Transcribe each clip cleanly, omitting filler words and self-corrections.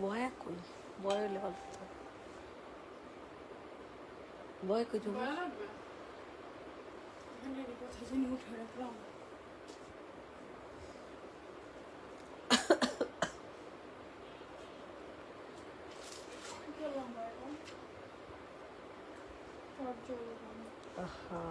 বয়া কই? বয় হলে ভালো হতো। বয় কই তুমি? কোথায় জানি উঠে রাখলাম। আহা,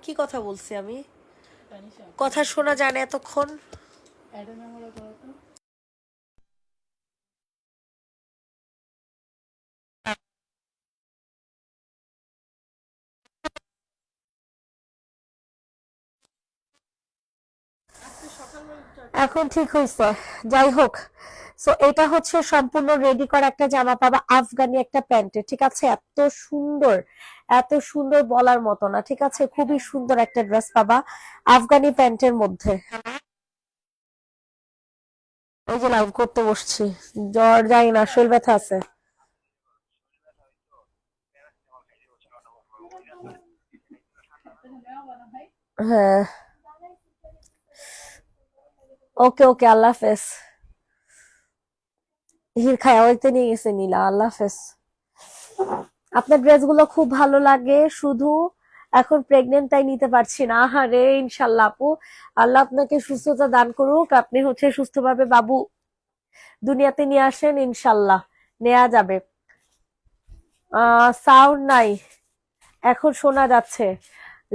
কি কথা বলছি আমি? কথা শোনা যায় না এতক্ষণ। এখন ঠিক হয়েছে। যাই হোক, সো এটা হচ্ছে সম্পূর্ণ রেডি করা একটা জামা পাবা, আফগানি একটা প্যান্টে, ঠিক আছে? এত সুন্দর, এত সুন্দর বলার মতো না, ঠিক আছে? খুবই সুন্দর একটা ড্রেস পাবা আফগানি প্যান্টের মধ্যে। ওই যে লাইভ করতে বসছি, জ্বর যাই না, শরীর ব্যথা আছে। হ্যাঁ, ওকে ওকে, আল্লাহ হাফেজ। হির খায়া হইতে নিয়ে গেছে নীলা, আল্লাহ হাফেজ। আপনার ড্রেসগুলো খুব ভালো লাগে, শুধু এখন প্রেগনেন্ট তাই নিতে পারছি না। আহারে, ইনশাল্লাহ আপু, আল্লাহ আপনাকে সুস্থতা দান করুক, আপনি হচ্ছে সুস্থভাবে বাবু দুনিয়াতে নিয়ে আসেন, ইনশাল্লাহ নেওয়া যাবে। সাউন্ড নাই, এখন শোনা যাচ্ছে।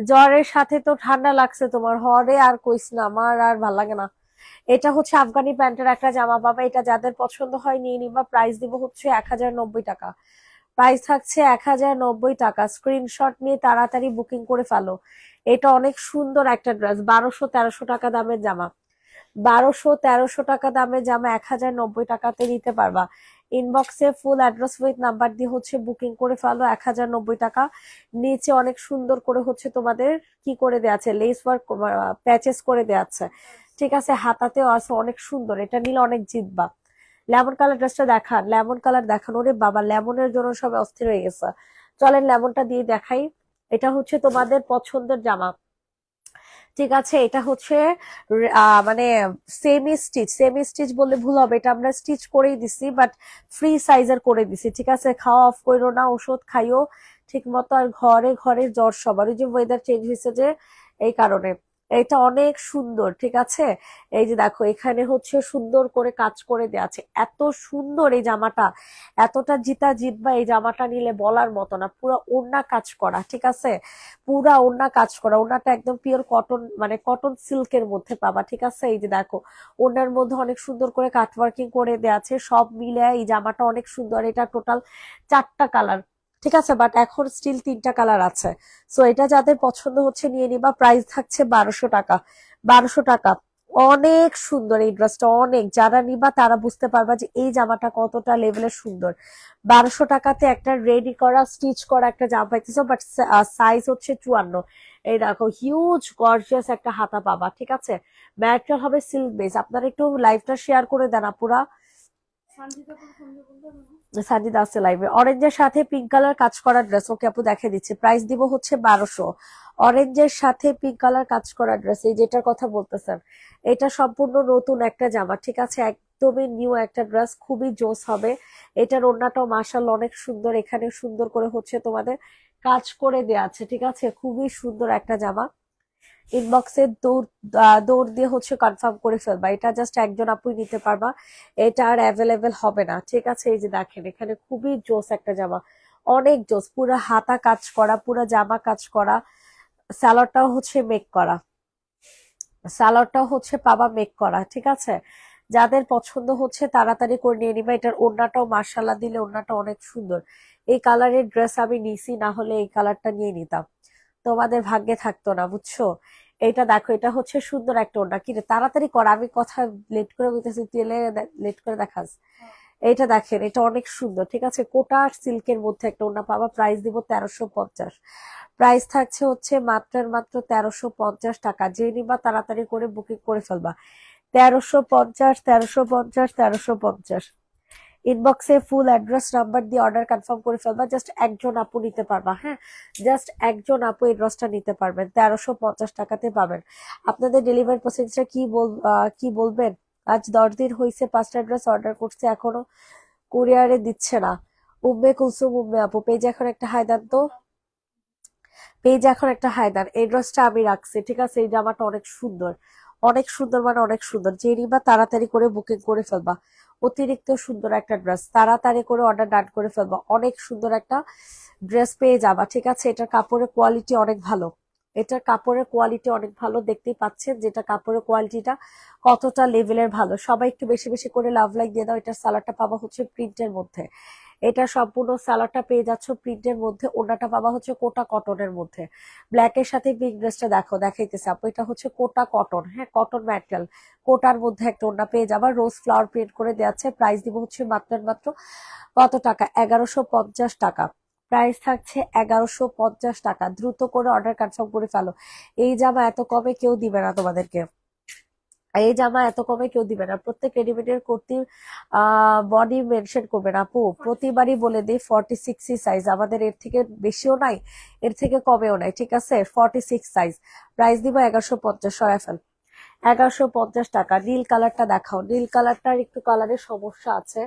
জ্বরের সাথে তো ঠান্ডা লাগছে তোমার, হরে আর কইস না, আমার আর ভাল লাগে না। এটা হচ্ছে আফগানি প্যান্টের একটা জামা পাবা, এটা যাদের পছন্দ হয় নিয়ে নিবা। প্রাইস দিব হচ্ছে 1090 টাকা। প্রাইস থাকছে 1090 টাকা। স্ক্রিনশট নিয়ে তাড়াতাড়ি বুকিং করে ফেলো। এটা অনেক সুন্দর একটা ড্রেস, 1200-1300 টাকা দামের জামা। 1200-1300 টাকা দামের জামা 1090 টাকাতে নিতে পারবা। ইনবক্সে ফুল অ্যাড্রেস উইথ নাম্বার দিয়ে হচ্ছে বুকিং করে ফেলো, 1090 টাকা। নিচে অনেক সুন্দর করে হচ্ছে তোমাদের কি করে দেওয়া আছে, লেস ওয়ার্ক, প্যাচেস করে দেওয়া আছে, ঠিক আছে? হাতাতেও আছে, অনেক সুন্দর। এটা নিলে অনেক জিতবা। লেমন কালার ড্রেসটা দেখান, লেমন কালার দেখান। ওরে বাবা, লেমনের জন্য সবাই অস্থির হয়ে গেছে। চলেন লেমনটা দিয়ে দেখাই। এটা হচ্ছে তোমাদের পছন্দের জামা, ঠিক আছে, এটা হচ্ছে মানে সেমি স্টিচ বললে ভুল হবে, এটা আমরা স্টিচ করেই দিছি বাট ফ্রি সাইজের করে দিছি। ঠিক আছে, খাওয়া অফ করো না, ওষুধ খাইও ঠিক মতো। আর ঘরে ঘরে জ্বর সবার, ওই যে ওয়েদার চেঞ্জ হয়েছে যে, এই কারণে। এটা অনেক সুন্দর। ঠিক আছে, এই যে দেখো এখানে হচ্ছে সুন্দর করে কাজ করে দেওয়া আছে, এত সুন্দর এই জামাটা, এতটা জিতা জিতবা এই জামাটা নিলে বলার মতো না। পুরো ওড়না কাজ করা, ঠিক আছে, পুরা ওড়না কাজ করা। ওড়নাটা একদম পিওর কটন, মানে কটন সিল্কের মধ্যে পাবা। ঠিক আছে, এই যে দেখো ওড়নার মধ্যে অনেক সুন্দর করে কাটওয়ার্কিং করে দেওয়া আছে। সব মিলে এই জামাটা অনেক সুন্দর। এটা টোটাল 4টা কালার, ঠিক আছে, বাট এখন স্টিল 3টা কালার আছে। সো এটা যাদের পছন্দ হচ্ছে নিয়ে নিবা। প্রাইস থাকছে 1200 টাকা। 1200 টাকা, অনেক সুন্দর এই ড্রেসটা, অনেক। যারা নিবা তারা বুঝতে পারবা যে এই জামাটা কতটা লেভেলের সুন্দর। 1200 টাকাতে একটা রেডি করা স্টিচ করা একটা জামা পাইতেছো, বাট সাইজ হচ্ছে 54। এই দেখো হিউজ গর্জিয়াস একটা হাতা পাবা। ঠিক আছে, ম্যাটেরিয়াল হবে সিল্ক বেস। আপনারা একটু লাইভটা শেয়ার করে দেন আপুরা। সাজিদা আছে লাইভে। অরেঞ্জের সাথে পিঙ্ক কালার কাজ করা ড্রেস, ওকে আপু দেখে দিচ্ছে। প্রাইস দিব হচ্ছে 1200। অরেঞ্জের সাথে পিঙ্ক কালার কাজ করা ড্রেস, এই যেটার কথা বলতেছেন, এটা সম্পূর্ণ নতুন একটা জামা। ঠিক আছে, একদমই নিউ একটা ড্রেস, খুবই জোস হবে। এটার ওড়নাটাও মাশাআল্লাহ অনেক সুন্দর, এখানে সুন্দর করে হচ্ছে তোমাদের কাজ করে দেয়া আছে। ঠিক আছে, খুবই সুন্দর একটা জামা। ইনবক্সে দৌড় দিয়ে হচ্ছে কনফার্ম করে ফেলবা, এটা জাস্ট একজন আপুই নিতে পারবা, এটা আর অ্যাভেলেবেল হবে না। ঠিক আছে, এই যে দেখেন এখানে খুবই জোস একটা জামা, অনেক জোস, পুরো হাতা কাজ করা, পুরো জামা কাজ করা। স্যালোয়ারটাও হচ্ছে মেক করা, স্যালোয়ারটাও হচ্ছে পাবা মেক করা। ঠিক আছে, যাদের পছন্দ হচ্ছে তাড়াতাড়ি করে নিয়ে নিবা। এটার ওড়নাটাও মার্শাল্লাহ দিলে, ওড়নাটা অনেক সুন্দর। এই কালারের ড্রেস আমি নিছি, না হলে এই কালারটা নিয়ে নিতাম, তোমাদের ভাগ্যে থাকতো না, বুঝছো। এইটা দেখো, এটা হচ্ছে সুন্দর একটা ওড়না। কি রে তাড়াতাড়ি কর, আমি কথা লেট করে বলতেছি, তুই লেট করে দেখাস। এইটা দেখেন, এটা অনেক সুন্দর। ঠিক আছে, কোটা সিল্কের মধ্যে একটা ওড়না পাবা। প্রাইস দিব 1350। প্রাইস থাকছে হচ্ছে মাত্র 1350 টাকা। যে নিবা তাড়াতাড়ি করে বুকিং করে ফেলবা। 1350, 1350, 1350। ইনবক্সে ফুল অ্যাড্রেস নাম্বার দিয়ে অর্ডার কনফার্ম করে ফেলবা। জাস্ট একজন আপু নিতে পারবা, হ্যাঁ, জাস্ট একজন আপু এই ড্রেসটা নিতে পারবেন। 1350 টাকাতে পাবেন। আপনাদের ডেলিভারি প্রসেসটা কি বলবেন? আজ 10 দিন হয়েছে 5টা ড্রেস অর্ডার করছে, এখনো কুরিয়ারে দিচ্ছে না। উম্মে কুলসুম উম্মে আপু, পেজ এখন একটা হাই দেন তো, পেজ এখন একটা হাই দেন। এই ড্রেসটা আমি রাখছি। ঠিক আছে, এই জামাটা অনেক সুন্দর, অনেক সুন্দর, মানে অনেক সুন্দর। যে নিবা তাড়াতাড়ি করে বুকিং করে ফেলবা। অতিরিক্ত সুন্দর একটা ড্রেস, তাড়াতাড়ি করে অর্ডার ডান করে ফেলবা। অনেক সুন্দর একটা ড্রেস পেয়ে যাবা। ঠিক আছে, এটার কাপড়ের কোয়ালিটি অনেক ভালো, এটার কাপড়ের কোয়ালিটি অনেক ভালো। দেখতেই পাচ্ছেন যেটা কাপড়ের কোয়ালিটিটা কতটা লেভেলের ভালো। সবাই একটু বেশি বেশি করে লাভ লাইক দিয়ে দাও। এটার সালোয়ারটা পাবা হচ্ছে প্রিন্টের মধ্যে, এটা সম্পূর্ণ সালোয়ারটা পেয়ে যাচ্ছ প্রিন্টের মধ্যে। ওড়নাটা পাবা হচ্ছে কোটা কটনের মধ্যে। ব্ল্যাক এর সাথে পিঙ্ক ড্রেসটা দেখো, দেখাইতেছে আপু, এটা হচ্ছে কোটা কটন, হ্যাঁ, কটন ম্যাটেরিয়াল। কোটার মধ্যে একটা ওড়না পেয়ে যাবা, রোজ ফ্লাওয়ার প্রিন্ট করে দেওয়া আছে। প্রাইস দিব হচ্ছে মাত্র কত টাকা? 1150 টাকা। প্রাইস থাকছে 1150 টাকা। দ্রুত করে অর্ডার কনফার্ম করে ফেলো। এই জামা এত কমে কেউ দিবে না তোমাদেরকে, এই জামা এত কমে কেউ দিবে না। প্রত্যেক রেডিমেডের কুর্তি বডি মেনশন করবেন আপু, প্রতিবারই বলে দিই 46 সাইজ আমাদের, এর থেকে বেশিও নাই, এর থেকে কমেও নাই। ঠিক আছে, 46 সাইজ। প্রাইস দিব 1150। সরাই ফেল, 1150 টাকা। নীল কালারটা দেখাও, নীল কালারটার একটু কালারের সমস্যা আছে।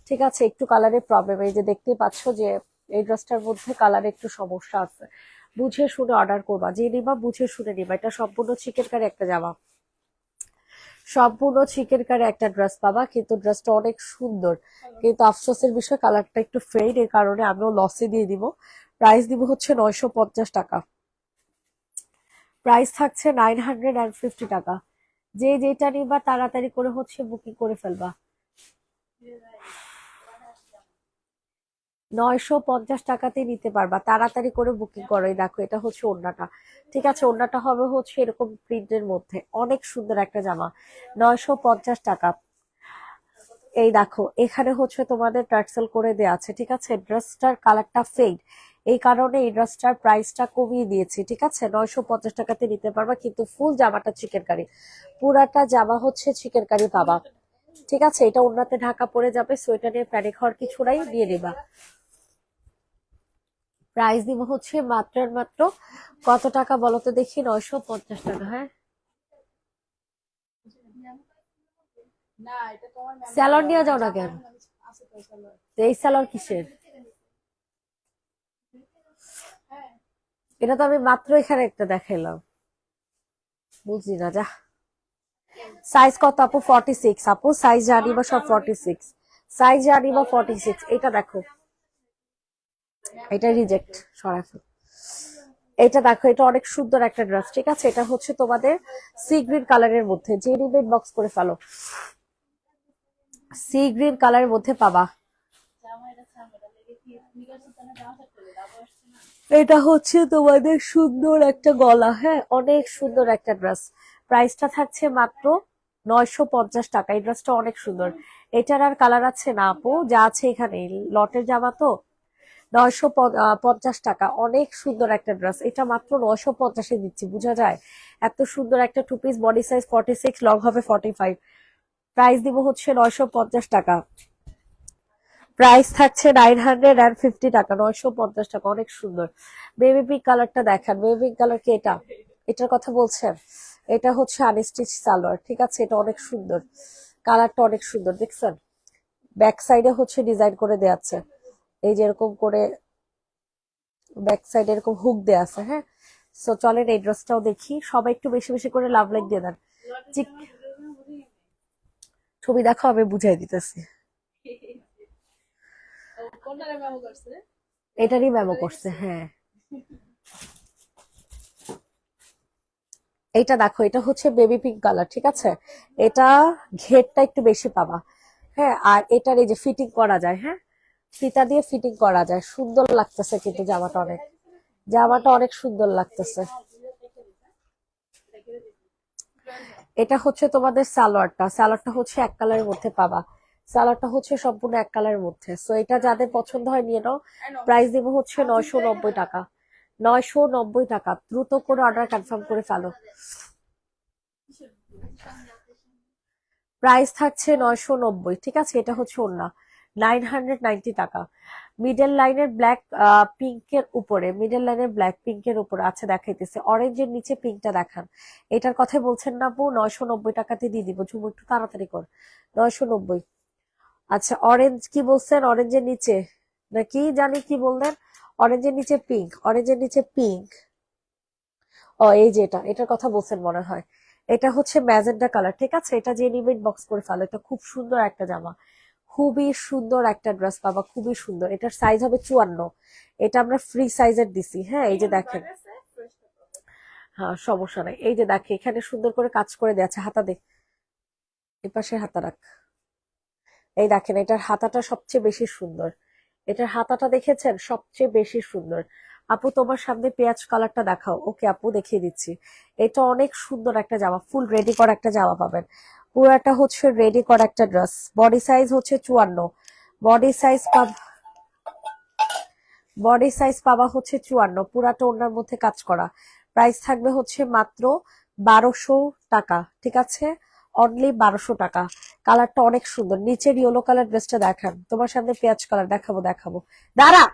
ঠিক আছে, একটু কালারের প্রবলেম, এই যে দেখতেই পাচ্ছ যে এই ড্রেসটার মধ্যে কালারে একটু সমস্যা আছে। বুঝে শুনে অর্ডার করবা, যে নিবা বুঝে শুনে নিবা। এটা সম্পূর্ণ চিকেন কারি একটা জামা, সম্পূর্ণ চিকেন কারি একটা ড্রেস পাবা, কিন্তু ড্রেসটা অনেক সুন্দর। কিন্তু আফসোসের বিষয় কালারটা একটু ফেড, এর কারণে আমিও লসে দিয়ে দিব। প্রাইস দিব হচ্ছে 950 টাকা। প্রাইস থাকছে 950 টাকা। যে যেটা নিবা তাড়াতাড়ি করে হচ্ছে বুকিং করে ফেলবা। 950 টাকাতে নিতে পারবা, তাড়াতাড়ি করে বুকিং করো। এই দেখো, এটা হচ্ছে ওড়নাটা। ঠিক আছে, ওড়নাটা হবে হচ্ছে এরকম প্রিন্টের মধ্যে, অনেক সুন্দর একটা জামা। 950 টাকা। এই দেখো এখানে হচ্ছে তোমাদের টার্সেল করে দেয়া আছে। ঠিক আছে, ড্রেসটার কালারটা ফেড, এই কারণে এই ড্রেসটার প্রাইসটা কমিয়ে দিয়েছি। ঠিক আছে, 950 টাকাতে নিতে পারবা, কিন্তু ফুল জামাটা চিকেন কারি, পুরাটা জামা হচ্ছে চিকেন কারি পাবা। ঠিক আছে, এটা ওড়নাতে ঢাকা পড়ে যাবে, সোয়েটার নিয়ে প্যানিক হওয়ার কিছু নাই, নিয়ে নিবা। প্রাইস দিব হচ্ছে মাত্র আর মাত্র কত টাকা বলো তো দেখি, 950 টাকা। হ্যাঁ, না এটা তোমার স্যালন নিয়ে যাও না কেন? আছে তো সালোয়ার। তো এই স্যালন কিসের? হ্যাঁ এটা তো আমি মাত্র এখানে একটা দেখাইলাম, বুঝি না যা। সাইজ কত আপু? 46 আপু, সাইজ জানি বা সব 46, সাইজ জানি বা 46। এটা দেখো, এটা রিজেক্ট, সরাই ফেল। এটা দেখো, এটা অনেক সুন্দর একটা ড্রেস, ঠিক আছে? এটা হচ্ছে তোমাদের সি গ্রিন কালারের মধ্যে, যে রিবেট বক্স করে ফেলো, সি গ্রিন কালারের মধ্যে পাবা। জামা এটা ছাড়বো এটা লেগে কি স্নিকার সুতানা জামা সেট করে দাও আসছে না। এটা হচ্ছে তোমাদের সুন্দর একটা গলা, হ্যাঁ, অনেক সুন্দর একটা ড্রেস। প্রাইসটা থাকছে মাত্র 950 টাকা। এই ড্রেসটা অনেক সুন্দর। এটার আর কালার আছে না আপু, যা আছে এখানে লটের জামা তো। 950 টাকা, অনেক সুন্দর একটা ড্রেস। এটা মাত্র 950-এ দিচ্ছি, বোঝা যায়? এত সুন্দর একটা two piece, body size 46, long হবে 45। প্রাইস দিব হচ্ছে 950 টাকা। প্রাইস থাকছে 950 টাকা। 950 টাকা, অনেক সুন্দর। বেবি পিঙ্ক কালারটা দেখান, বেবি পিঙ্ক কালার কি এটা? এটার কথা বলছেন? এটা হচ্ছে আনস্টিচ সালোয়ার, ঠিক আছে? এটা অনেক সুন্দর, কালারটা অনেক সুন্দর, দেখছেন? ব্যাক সাইডে হচ্ছে ডিজাইন করে দেয়া আছে, এই যে এরকম করে ব্যাক সাইডে এরকম হুক দেয়া আছে। হ্যাঁ, সো চলেন এই ড্রেসটাও দেখি। সবাই একটু বেশি বেশি করে লাভ লাইক দিয়ে দেন। লটের চিক, জামা ভিডিও করে বুঝি ছবি দেখো, আমি বুঝাই দিতেছি। ও কোনটারে মেমো করছে এটারই মেমো এটা করছে, দেখছো হ্যাঁ। এইটা দেখো, এটা হচ্ছে বেবি পিঙ্ক কালার, ঠিক আছে? এটা ঘেরটা একটু বেশি পাবা। হ্যাঁ, আর এটার এই যে ফিটিং করা যায়, হ্যাঁ, ফিতা দিয়ে ফিটিং করা যায়, সুন্দর লাগতেছে কিন্তু জামাটা অনেক, জামাটা অনেক সুন্দর লাগতেছে। এটা হচ্ছে তোমাদের সালোয়ারটা, সালোয়ারটা হচ্ছে এক কালারের মধ্যে পাবা। সালোয়ারটা হচ্ছে সম্পূর্ণ এক কালারের মধ্যে। সো এটা যাদের পছন্দ হয় নিয়ে নাও। প্রাইস দেবো হচ্ছে 990 টাকা। 990 টাকা, দ্রুত করে অর্ডার কনফার্ম করে ফেলো। প্রাইস থাকছে 990, ঠিক আছে? এটা হচ্ছে ওড়না, 990 টাকা। মিডল লাইনের ব্ল্যাক পিঙ্কের উপরে, মিডল লাইনের ব্ল্যাক পিঙ্কের উপরে আছে, দেখাইতেছে অরেঞ্জের নিচে পিঙ্কটা দেখান। এটার কথাই বলছেন না আপু? 990 টাকাতে দিয়ে দিব, ঝুমু একটু তাড়াতাড়ি কর। 990। আচ্ছা, অরেঞ্জ কি বলছেন? অরেঞ্জের নিচে নাকি জানি কি বললেন? অরেঞ্জের নিচে পিঙ্ক, অরেঞ্জের নিচে পিঙ্ক। ও, এই যে এটা, এটার কথা বলছেন মনে হয়। এটা হচ্ছে ম্যাজেন্টা কালার, ঠিক আছে? এটা যে নিবেন বক্স করে ফেলো। এটা খুব সুন্দর একটা জামা, খুবই সুন্দর একটা ড্রেস পাবা, খুবই সুন্দর। এটার সাইজ হবে 54। এটা আমরা ফ্রি সাইজের দিছি, হ্যাঁ, এই যে দেখেন। হ্যাঁ, সমস্যা নাই। এই যে দেখে, এখানে সুন্দর করে কাজ করে দেওয়া আছে। হাতা দে, এপাশে হাতা রাখ। এই দেখেন, এটার হাতাটা সবচেয়ে বেশি সুন্দর। এটার হাতাটা দেখেছেন? সবচেয়ে বেশি সুন্দর। আপু তোমার সামনে পেঁয়াজ কালারটা দেখাও। ওকে আপু, দেখিয়ে দিচ্ছি। এটা অনেক সুন্দর একটা জামা, ফুল রেডি করা একটা জামা পাবেন। পুরাটা হচ্ছে রেডি করা একটা ড্রেস। বডি সাইজ হচ্ছে 54। বডি সাইজ বডি সাইজ পাবা হচ্ছে 54, পুরাটা ওনার মধ্যে কাজ করা। প্রাইস থাকবে হচ্ছে মাত্র 1200 টাকা, ঠিক আছে? অনলি 1200 টাকা। কালারটা অনেক সুন্দর। নিচের ইয়েলো কালার ড্রেসটা দেখান, তোমার সামনে পেঁয়াজ কালার দেখাবো, দেখাবো। দাঁড়া,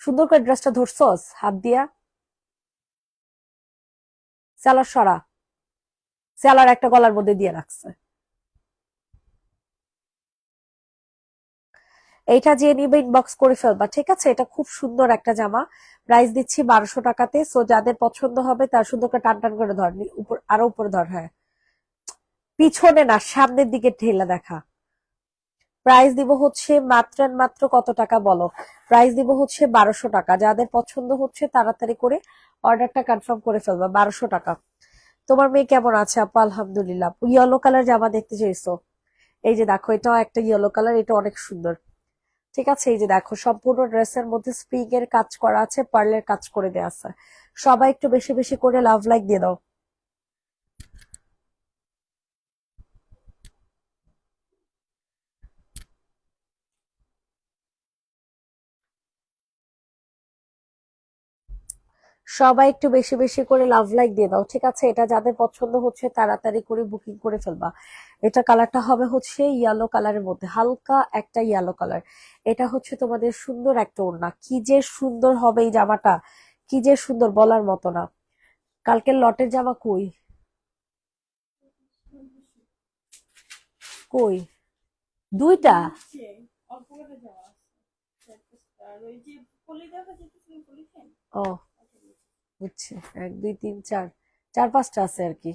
সুন্দর করে ড্রেসটা ধরছস হাত দিয়া। সেলার সরা, সেলার একটা গলার মধ্যে দিয়ে রাখছে। এইটা যে নিবে ইনবক্স করে ফেলবা, ঠিক আছে? এটা খুব সুন্দর একটা জামা। প্রাইস দিচ্ছি 1200 টাকাতে। সো যাদের পছন্দ হবে তার সুন্দর করে টান টান করে ধর, উপর আরো উপরে ধর, হ্যাঁ, পিছনে না, সামনের দিকে ঠেলা দেখা। প্রাইস দিব হচ্ছে মাত্র আর মাত্র কত টাকা বলো? প্রাইস দিব হচ্ছে 1200 টাকা। যাদের পছন্দ হচ্ছে তাড়াতাড়ি করে অর্ডারটা কনফার্ম করে ফেলবা। 1200 টাকা। তোমার মেয়ে কেমন আছে আপু? আলহামদুলিল্লাহ। ইয়েলো কালার জামা দেখতে চাইছো? এই যে দেখো, এটাও একটা ইয়েলো কালার, এটা অনেক সুন্দর, ঠিক আছে? এই যে দেখো, সম্পূর্ণ ড্রেসের মধ্যে স্প্রিং এর কাজ করা আছে, পার্লের কাজ করে দেওয়া আছে। সবাই একটু বেশি বেশি করে লাভ লাইক দিয়ে দাও। সবাই একটু বেশি বেশি করে লাভ লাইক দিয়ে দাও, ঠিক আছে? এটা যাদের পছন্দ হচ্ছে তাড়াতাড়ি করে বুকিং করে ফেলবা। এটা কালারটা হবে হচ্ছে ইয়েলো কালারের মধ্যে, হালকা একটা ইয়েলো কালার। এটা হচ্ছে তোমাদের সুন্দর একটা ওড়না, কি যে সুন্দর হবে এই জামাটা, কি যে সুন্দর বলার মতো না। কালকের লটের জামা কই? কই? দুইটা? নিচে অল্প করে যাওয়া আছে চার পাঁচটা। আর ওই যে পলি দেখা যেতেছিল পলিথিন ও, বুঝছি। এক দুই তিন চার, চার পাঁচটা আছে আর কি,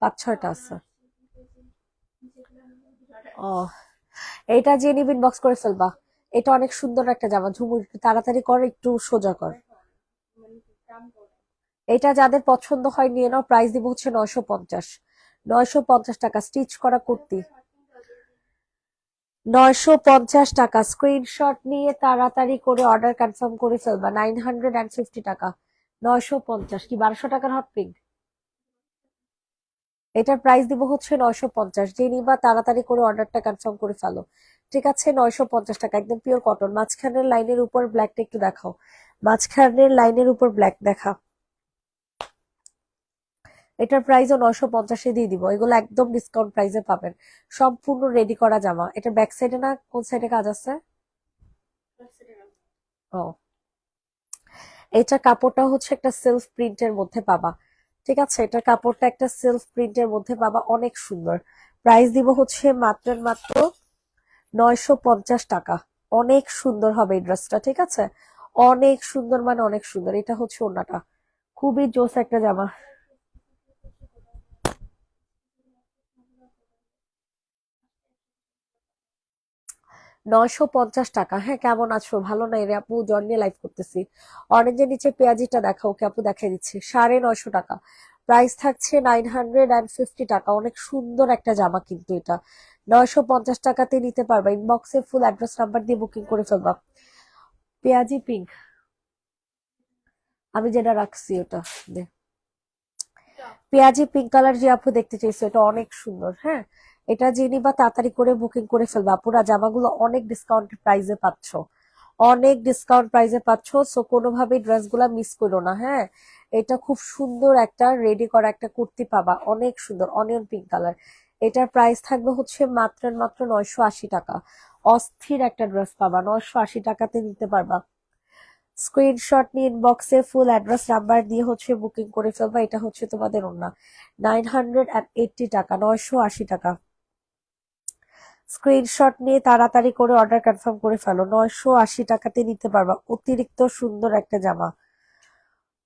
পাঁচ ছয়টা আছে। ও, এটা যে নিবিন বক্স করে ফেলবা। এটা অনেক সুন্দর একটা জামা, ঝুমুর একটু তাড়াতাড়ি কর, একটু সোজা কর। মানে দাম পড়ে। এটা যাদের পছন্দ হয় নিয়ে নাও, প্রাইস দিব হচ্ছে 950। 950 টাকা স্টিচ করা কুর্তি, 950 টাকা। স্ক্রিনশট নিয়ে তাড়াতাড়ি করে অর্ডার কনফার্ম করে ফেলবা। 950 টাকা, 950 কি 1200 টাকার হট পিঙ্ক? এটার প্রাইস দিব হচ্ছে 950। যে নিবা তাড়াতাড়ি করে অর্ডারটা কনফার্ম করে ফেলো, ঠিক আছে? 950 টাকা, একদম পিওর কটন। মাঝখানের লাইনের উপর ব্ল্যাকটা একটু দেখাও, মাঝখানের লাইনের উপর ব্ল্যাক দেখা। এটার প্রাইসও 950-এ দিয়ে দিব। এগুলো একদম ডিসকাউন্ট প্রাইসে পাবেন, সম্পূর্ণ রেডি করা জামা। এটা ব্যাক সাইডে না কোন সাইডে কাজ আছে? ও, এটার কাপড়টা হচ্ছে একটা সেলফ প্রিন্টের মধ্যে পাবা, ঠিক আছে? এটার কাপড়টা একটা সেলফ প্রিন্টের মধ্যে পাবা, অনেক সুন্দর। প্রাইস দিব হচ্ছে মাত্র মাত্র 950 টাকা। অনেক সুন্দর হবে এই ড্রেসটা, ঠিক আছে? অনেক সুন্দর, মানে অনেক সুন্দর। এটা হচ্ছে ওড়নাটা, খুবই জোস একটা জামা। 950 টাকা। হ্যাঁ, কেমন আছো? ভালো নাই রে আপু, জ্বর নিয়ে লাইভ করতেছি। অরেঞ্জের নিচে পেঁয়াজিটা দেখাও, ওকে আপু দেখাই দিচ্ছি। 950 টাকা প্রাইস থাকছে, 950 টাকা। অনেক সুন্দর একটা জামা কিন্তু এটা 950 টাকাতে নিতে পারবা। ইনবক্সে ফুল অ্যাড্রেস নাম্বার দিয়ে বুকিং করে ফেলবা। পেঁয়াজি পিঙ্ক, আমি যেটা রাখছি ওটা দে। পেঁয়াজি পিঙ্ক কালার যে আপু দেখতে চাইছো, এটা অনেক সুন্দর। হ্যাঁ, এটা যে নিবা তাড়াতাড়ি করে বুকিং করে ফেলবা। পুরা জামাগুলো অনেক ডিসকাউন্ট প্রাইসে পাচ্ছ, অনেক ডিসকাউন্ট প্রাইসে পাচ্ছ। সো কোনোভাবেই ড্রেসগুলা মিস করো না। হ্যাঁ, এটা খুব সুন্দর একটা রেডি করা একটা কুর্তি পাবা, অনেক সুন্দর অনিয়ন পিঙ্ক কালার। এটার প্রাইস থাকবে হচ্ছে মাত্র মাত্র 980 টাকা। অস্থির একটা ড্রেস পাবা, 980 টাকাতে নিতে পারবা। স্ক্রিনশট নিয়ে ইনবক্সে ফুল অ্যাড্রেস নাম্বার দিয়ে হচ্ছে বুকিং করে ফেলবা। এটা হচ্ছে তোমাদের ওন্না। 980 টাকা, 980 টাকা। স্ক্রিনশট নিয়ে তাড়াতাড়ি করে অর্ডার কনফার্ম করে ফেলো। 980 টাকাতে নিতে পারবা। অতিরিক্ত সুন্দর একটা জামা,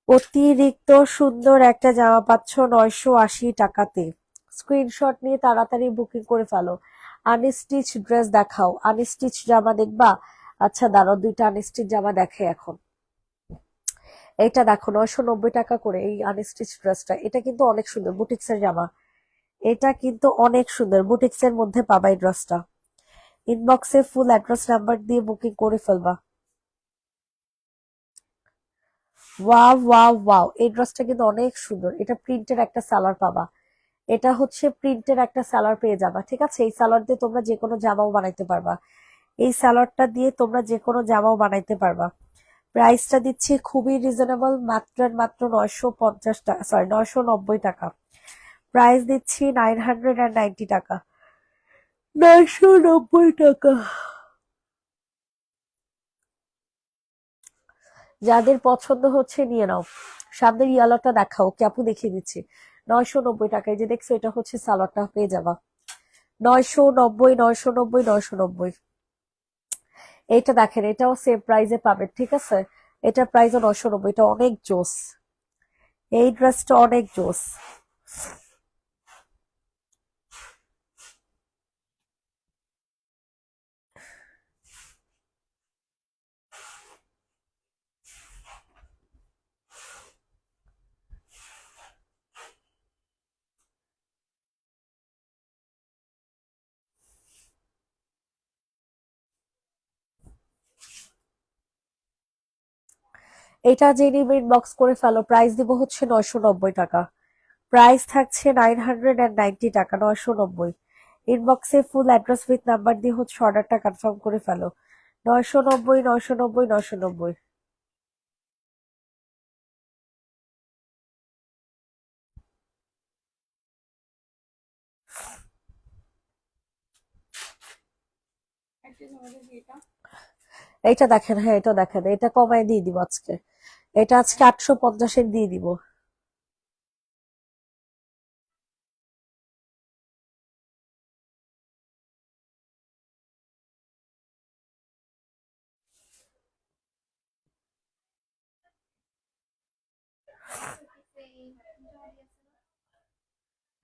অতিরিক্ত সুন্দর একটা জামা পাচ্ছ 980 টাকাতে। স্ক্রিনশট নিয়ে তাড়াতাড়ি বুকিং করে ফেলো। আনস্টিচ ড্রেস দেখাও, আনস্টিচ জামা দেখবা? আচ্ছা দাঁড়াও, দুইটা আনস্টিচ জামা দেখে এখন। এইটা দেখো, 990 টাকা করে এই আনস্টিচ ড্রেসটা। এটা কিন্তু অনেক সুন্দর, বুটিক্স এর জামা। এটা কিন্তু অনেক সুন্দর, বুটিক্স এর মধ্যে পাবা এই ড্রেসটা। ইনবক্সে ফুল অ্যাড্রেস নাম্বার দিয়ে বুকিং করে ফেলবা। ওয়াও ওয়াও ওয়াও, এই ড্রেসটা কিন্তু অনেক সুন্দর। এটা প্রিন্টের একটা সালোয়ার পাবা, এটা হচ্ছে প্রিন্টের একটা সালোয়ার পেয়ে যাবা, ঠিক আছে? এই সালোয়ার দিয়ে তোমরা যে কোনো জামাও বানাইতে পারবা, এই সালোয়ারটা দিয়ে তোমরা যে কোনো জামাও বানাইতে পারবা। প্রাইসটা দিচ্ছি খুবই রিজনেবল, মাত্র মাত্র 950 টাকা, সরি 990 টাকা। প্রাইস দিচ্ছি 990 টাকা, 990 টাকা। যাদের পছন্দ হচ্ছে নিয়ে নাও। সামনের ইয়ালোটা দেখাও, ওকে আপু দেখিয়ে দিচ্ছি। 990 টাকায় যে দেখছো, এটা হচ্ছে সালোয়ারটা পেয়ে যাবা। 990, 990, 990। এইটা দেখেন, এটাও সেম প্রাইসে পাবেন, ঠিক আছে? এটা প্রাইসও 990। এটা অনেক জোস, এই ড্রেসটা অনেক জোস। এটা যে নিবে ইনবক্স করে ফেলো। প্রাইস দিব হচ্ছে 990 টাকা। প্রাইস থাকছে 990 টাকা, 990। ইনবক্সে ফুল অ্যাড্রেস উইথ নাম্বার দিয়ে হচ্ছে অর্ডারটা কনফার্ম করে ফেলো। 990, 990, 990। আরেকটা জামা দেখি এটা। এইটা দেখেন, হ্যাঁ এটা দেখেন, এটা কমায় দিয়ে দিব আজকে। এটা আজকে 850-এর দিয়ে দিব।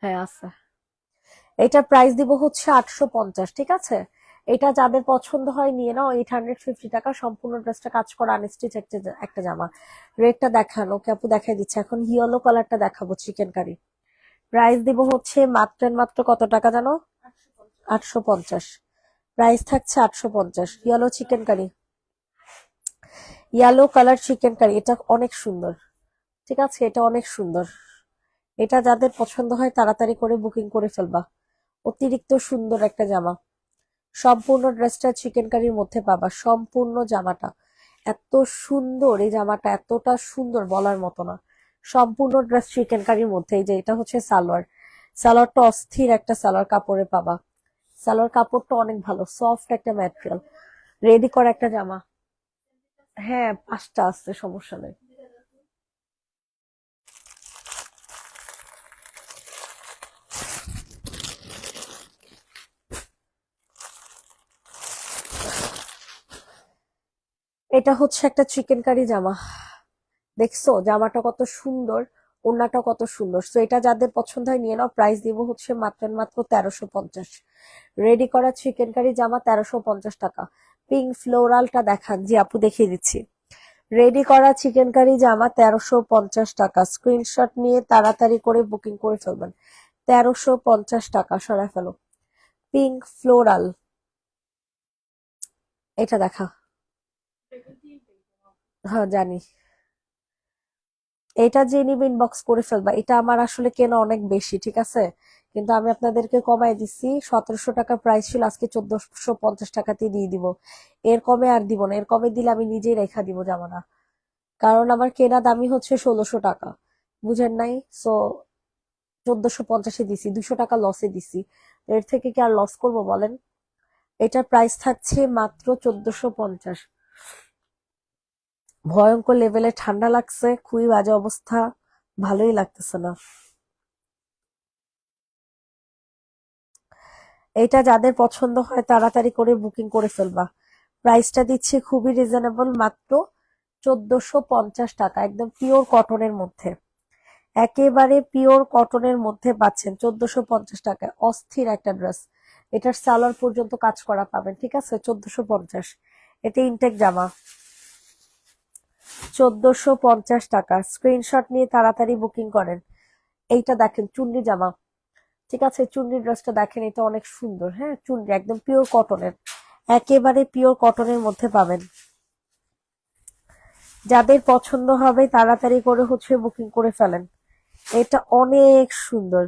হ্যাঁ আছে। এটার প্রাইস দিব হচ্ছে 850, ঠিক আছে? এটা যাদের পছন্দ হয় নিয়ে নাও। 850 টাকা সম্পূর্ণ ড্রেসটা কাজ করা আনস্টিচ একটা একটা জামা। রেডটা দেখান, ওকে আপু দেখাই দিচ্ছে। এখন ইয়েলো কালারটা দেখাবো, চিকেন কারি। প্রাইস দিব হচ্ছে মাত্র মাত্র কত টাকা জানো? 850। 850। প্রাইস থাকছে 850। Yellow chicken curry, yellow colour chicken curry, এটা অনেক সুন্দর। ঠিক আছে, এটা অনেক সুন্দর। এটা যাদের পছন্দ হয় তাড়াতাড়ি করে বুকিং করে ফেলবা। অতিরিক্ত সুন্দর একটা জামা। সম্পূর্ণ ড্রেসটা চিকেন কারির মধ্যে পাবা, সম্পূর্ণ জামাটা এত সুন্দর। এই জামাটা এতটা সুন্দর বলার মতো না। সম্পূর্ণ ড্রেস চিকেন কারির মধ্যে। এই যে এটা হচ্ছে সালোয়ার, সালোয়ারটা অস্থির একটা সালোয়ার কাপড়ে পাবা। সালোয়ার কাপড়টা অনেক ভালো, সফট একটা ম্যাটেরিয়াল। রেডি করা একটা জামা। হ্যাঁ 5টা আছে, সমস্যা নেই। এটা হচ্ছে একটা চিকেন কারি জামা। দেখছো জামাটা কত সুন্দর, ওড়নাটা কত সুন্দর। তো এটা যাদের পছন্দ হয় নিয়ে নাও। প্রাইস দিব হচ্ছে মাত্র মাত্র 1350। রেডি করা চিকেন কারি জামা 1350 টাকা। পিঙ্ক ফ্লোরালটা দেখান, জি আপু দেখিয়ে দিচ্ছি। রেডি করা চিকেন কারি জামা 1350 টাকা। স্ক্রিনশট নিয়ে তাড়াতাড়ি করে বুকিং করে ফেলবেন। 1350 টাকা, সরাই ফেলো। পিঙ্ক ফ্লোরাল, এটা দেখা। দেখুন 3 পেজ। হ্যাঁ জানি। এটা যে নিবে ইনবক্স করে ফেলবা। এটা আমার আসলে কেনা অনেক বেশি, ঠিক আছে? কিন্তু আমি আপনাদেরকে কমাই দিচ্ছি। 1700 টাকা প্রাইস ছিল, আজকে 1450 টাকাতে দিয়ে দিব। এর কমে আর দিব না। এর কমে দিলে আমি নিজেই রেখা দিব জামাটা। কারণ আমার কেনা দামই হচ্ছে 1600 টাকা, বুঝেন নাই? সো 1450-এ দিছি, 200 টাকা লসে দিছি। এর থেকে কি আর লস করব বলেন? এটার প্রাইস থাকছে মাত্র 1450। ভয়ঙ্কর লেভেলে ঠান্ডা লাগছে, খুবই বাজে অবস্থা, ভালোই লাগতেছে না। এটা যাদের পছন্দ হয় তাড়াতাড়ি করে বুকিং করে ফেলবা। প্রাইসটা দিচ্ছি খুবই রিজনেবল, মাত্র 1450 টাকা, একদম পিওর কটনের মধ্যে। একেবারে পিওর কটনের মধ্যে পাচ্ছেন 1450 টাকায়। অস্থির একটা ড্রেস। এটার সালোয়ার পর্যন্ত কাজ করা পাবেন, ঠিক আছে? 1450। এটা ইনটেক জামা। 1450 টাকা। স্ক্রিনশট নিয়ে তাড়াতাড়ি বুকিং করেন। এইটা দেখেন চুন্ডি জামা, ঠিক আছে? চুন্ডি ড্রেসটা দেখেন, এটা অনেক সুন্দর। হ্যাঁ চুন্ডি একদম পিওর কটনের, একেবারে পিওর কটনের মধ্যে পাবেন। যাদের পছন্দ হবে তাড়াতাড়ি করে হচ্ছে বুকিং করে ফেলেন। এটা অনেক সুন্দর,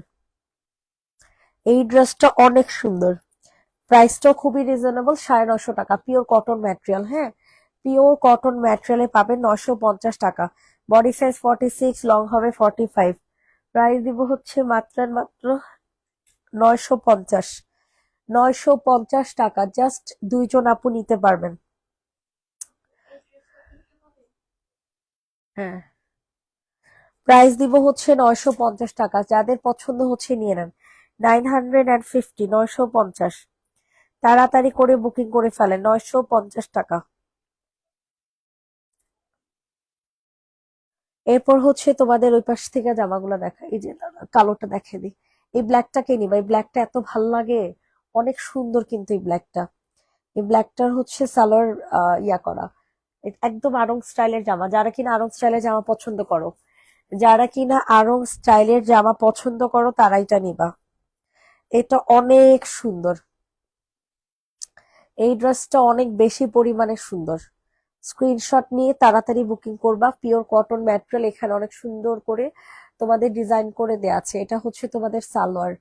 এই ড্রেসটা অনেক সুন্দর। প্রাইসটাও খুবই রিজনেবল, 950 টাকা। পিওর কটন ম্যাটেরিয়াল, হ্যাঁ পিওর কটন ম্যাটেরিয়ালে পাবেন 950 টাকা। বডি সাইজ 46, লং হবে 45। প্রাইস দিব হচ্ছে মাত্র মাত্র 950। 950 টাকা, জাস্ট 2 জন আপু নিতে পারবেন। হ্যাঁ প্রাইস দিব হচ্ছে 950 টাকা। যাদের পছন্দ হচ্ছে নিয়ে নেন। 950, 950। তাড়াতাড়ি করে বুকিং করে ফেলেন, 950 টাকা। এরপর হচ্ছে তোমাদের ওই পাশ থেকে জামাগুলো দেখা। এই যে দাদা, কালোটা দেখে দিই। এই ব্ল্যাকটাকে নিবা, এই ব্ল্যাকটা এত ভাল লাগে, অনেক সুন্দর কিন্তু এই ব্ল্যাকটা। এই ব্ল্যাকটার হচ্ছে সালোয়ার ইয়া করা, একদম আড়ং স্টাইলের জামা। যারা কিনা আড়ং স্টাইলের জামা পছন্দ করো, যারা কিনা আড়ং স্টাইলের জামা পছন্দ করো তারা এটা নিবা। এটা অনেক সুন্দর, এই ড্রেসটা অনেক বেশি পরিমাণে সুন্দর। স্ক্রিনশট নিয়ে তাড়াতাড়ি বুকিং করবা। পিওর কটন ম্যাটেরিয়াল, এখানে অনেক সুন্দর করে তোমাদের ডিজাইন করে দেয়া আছে। এটা হচ্ছে তোমাদের সালোয়ার,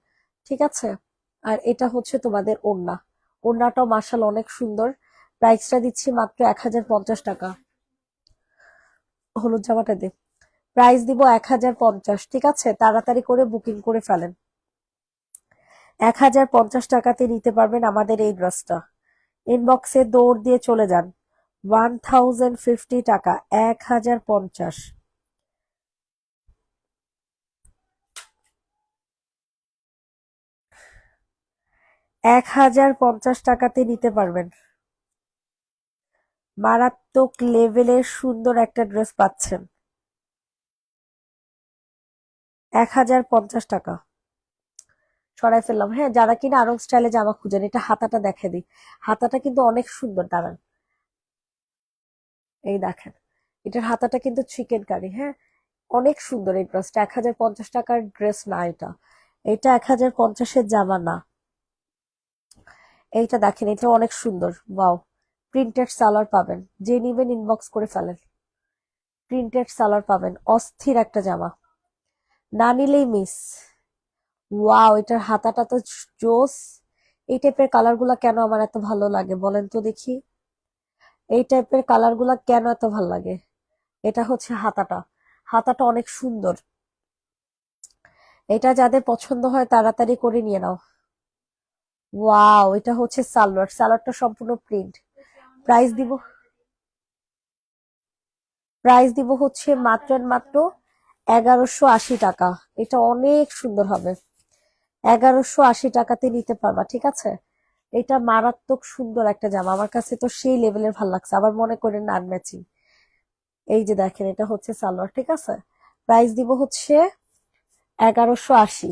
ঠিক আছে? আর এটা হচ্ছে তোমাদের ওড়না। ওড়নাটাও মাশাআল্লাহ অনেক সুন্দর। প্রাইসটা দিচ্ছি মাত্র 1050 টাকা। হলুদ জামাটা দে। প্রাইস দিব 1050, ঠিক আছে? তাড়াতাড়ি করে বুকিং করে ফেলেন। 1050 টাকাতে নিতে পারবেন আমাদের এই ড্রেসটা। ইনবক্সে দৌড় দিয়ে চলে যান। 1050 টাকা, 1050। 1050 টাকাতে নিতে পারবেন। মারাত্মক লেভেলের সুন্দর একটা ড্রেস পাচ্ছেন 1050 টাকা। সরাই ফেললাম। হ্যাঁ, যারা কিনা আরং স্টাইলে জামা খুঁজেন, এটা হাতাটা দেখে দিই। হাতাটা কিন্তু অনেক সুন্দর, দাঁড়ান এই দেখেন, এটার হাতাটা কিন্তু চিকেন কারি। হ্যাঁ, অনেক সুন্দর এই ড্রেসটা। 1050 টাকার ড্রেস না এটা, এটা 1050-এর জামা না। এইটা দেখেন, এটা অনেক সুন্দর। ওয়াও, প্রিন্টেড সালোয়ার পাবেন, যে নিবেন ইনবক্স করে ফেলেন। প্রিন্টেড সালোয়ার পাবেন, অস্থির একটা জামা, না নিলেই মিস। ওয়াও, এটার হাতাটা তো জোস। এই টাইপের কালার গুলা কেন আমার এত ভালো লাগে বলেন তো দেখি, এই টাইপের কালার গুলা কেন এত ভালো লাগে? এটা হচ্ছে হাতাটা, হাতাটা অনেক সুন্দর। এটা যাদের পছন্দ হয় তাড়াতাড়ি করে নিয়ে নাও। ওয়াও, এটা হচ্ছে সালোয়ার, সালোয়ারটা সম্পূর্ণ প্রিন্ট। প্রাইস দিব, প্রাইস দিব হচ্ছে মাত্র মাত্র 1180 টাকা। এটা অনেক সুন্দর হবে, 1180 টাকাতে নিতে পারবা, ঠিক আছে? এটা মারাত্মক সুন্দর একটা জামা, আমার কাছে তো সেই লেভেলের ভালো লাগছে। আবার মনে করেন না আনম্যাচিং। এই যে দেখেন, এটা হচ্ছে সালোয়ার, ঠিক আছে? প্রাইস দিব হচ্ছে 1180।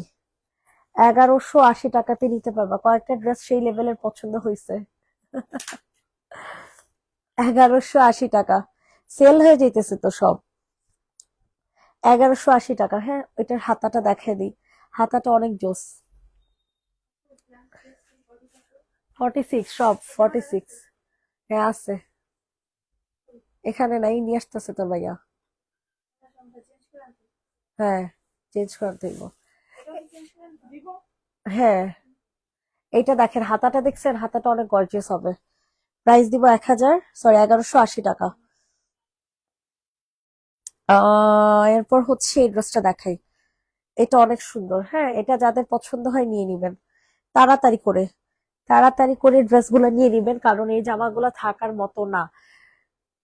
1180 টাকাতে নিতে পারবা। কয়েকটা ড্রেস সেই লেভেলের পছন্দ হয়েছে। 1180 টাকা, সেল হয়ে যেতেছে তো সব। 1180 টাকা। হ্যাঁ, ওইটার হাতাটা দেখে দিই, হাতাটা অনেক জোস। 46, সব 46। হ্যাঁ আছে, এখানে নাই, নিয়ে আসতেছে তোর ভাইয়া। হ্যাঁ, চেঞ্জ করে দিব। হ্যাঁ, এইটা দেখেন, হাতাটা দেখছেন, হাতাটা অনেক গর্জিয়াস হবে। প্রাইস দিব 1180 টাকা। এরপর হচ্ছে এই ড্রেসটা দেখাই, এটা অনেক সুন্দর। হ্যাঁ, এটা যাদের পছন্দ হয় নিয়ে নিবেন তাড়াতাড়ি করে, তাড়াতাড়ি করে ড্রেসগুলো নিয়ে নিবেন, কারণ এই জামাগুলো থাকার মতো না।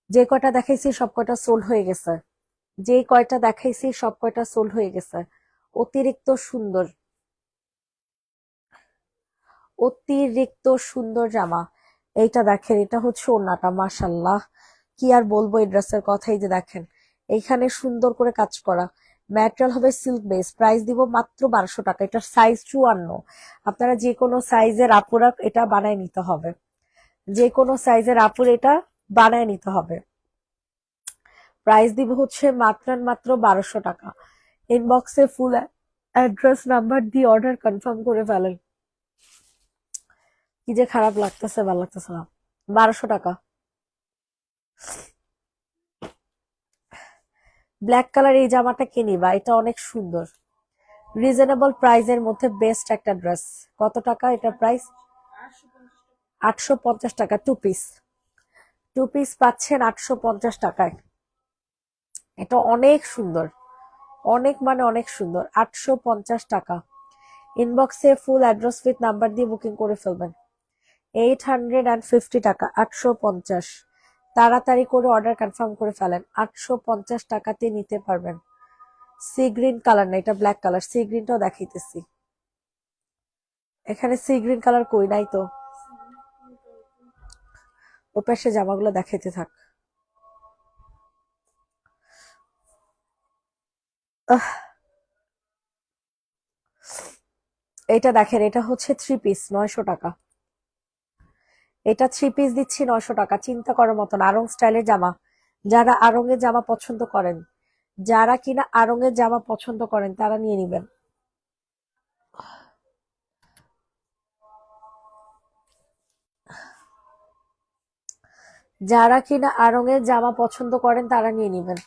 যে কয়টা দেখাইছি সব কয়টা সোল্ড হয়ে গেছে, যে কয়টা দেখাইছি সব কয়টা সোল্ড হয়ে গেছে। অতিরিক্ত সুন্দর, অতিরিক্ত সুন্দর জামা। এইটা দেখেন, এটা হচ্ছে ওড়নাটা, মাশাল্লাহ কি আর বলবো এই ড্রেসের কথা। এই যে দেখেন, এইখানে সুন্দর করে কাজ করা, ম্যাটেরিয়াল হবে সিল্ক বেস। প্রাইস দিব মাত্র 1200 টাকা। এটার সাইজ 54। আপনারা যে কোনো সাইজের আপুরা এটা বানায় নিতে হবে, যে কোনো সাইজের আপুর এটা বানায় নিতে হবে। প্রাইস দিব হচ্ছে মাত্র মাত্র 1200 টাকা। ইনবক্সে ফুল অ্যাড্রেস নাম্বার দিয়ে অর্ডার কনফার্ম করে ফেলেন। কি যে খারাপ লাগতেছে, ভালো লাগতেছে না। 1200 টাকা। ব্ল্যাক কালার এই জামাটা কিনিবা, এটা অনেক সুন্দর, রিজনেবল প্রাইসের মধ্যে বেস্ট একটা ড্রেস। কত টাকা এটা প্রাইস? 850 টাকা। টু পিস, টু পিস পাচ্ছেন 850 টাকায়। এটা অনেক সুন্দর, অনেক মানে অনেক সুন্দর। 850 টাকা। ইনবক্সে ফুল অ্যাড্রেস উইথ নাম্বার দিয়ে বুকিং করে ফেলবেন। 850 টাকা, 850। তাড়াতাড়ি করে অর্ডার কনফার্ম করে ফেলেন, 850 টাকাতে নিতে পারবেন। সি গ্রিন কালার না, এটা ব্ল্যাক কালার। সি গ্রিনটাও দেখাইতেছি, এখানে সি গ্রিন কালার কই নাই তো। ও পাশে জামাগুলো দেখাইতে থাক। আহ, এটা দেখেন, এটা হচ্ছে থ্রি পিস, 900 টাকা। এটা থ্রি পিস দিচ্ছি 900 টাকা। চিন্তা করার মতন আরং স্টাইলের জামা। যারা আরঙের জামা পছন্দ করেন, যারা কিনা আরঙের জামা পছন্দ করেন তারা নিয়ে নিবেন। যারা কিনা আরঙের জামা পছন্দ করেন তারা নিয়ে নিবেন।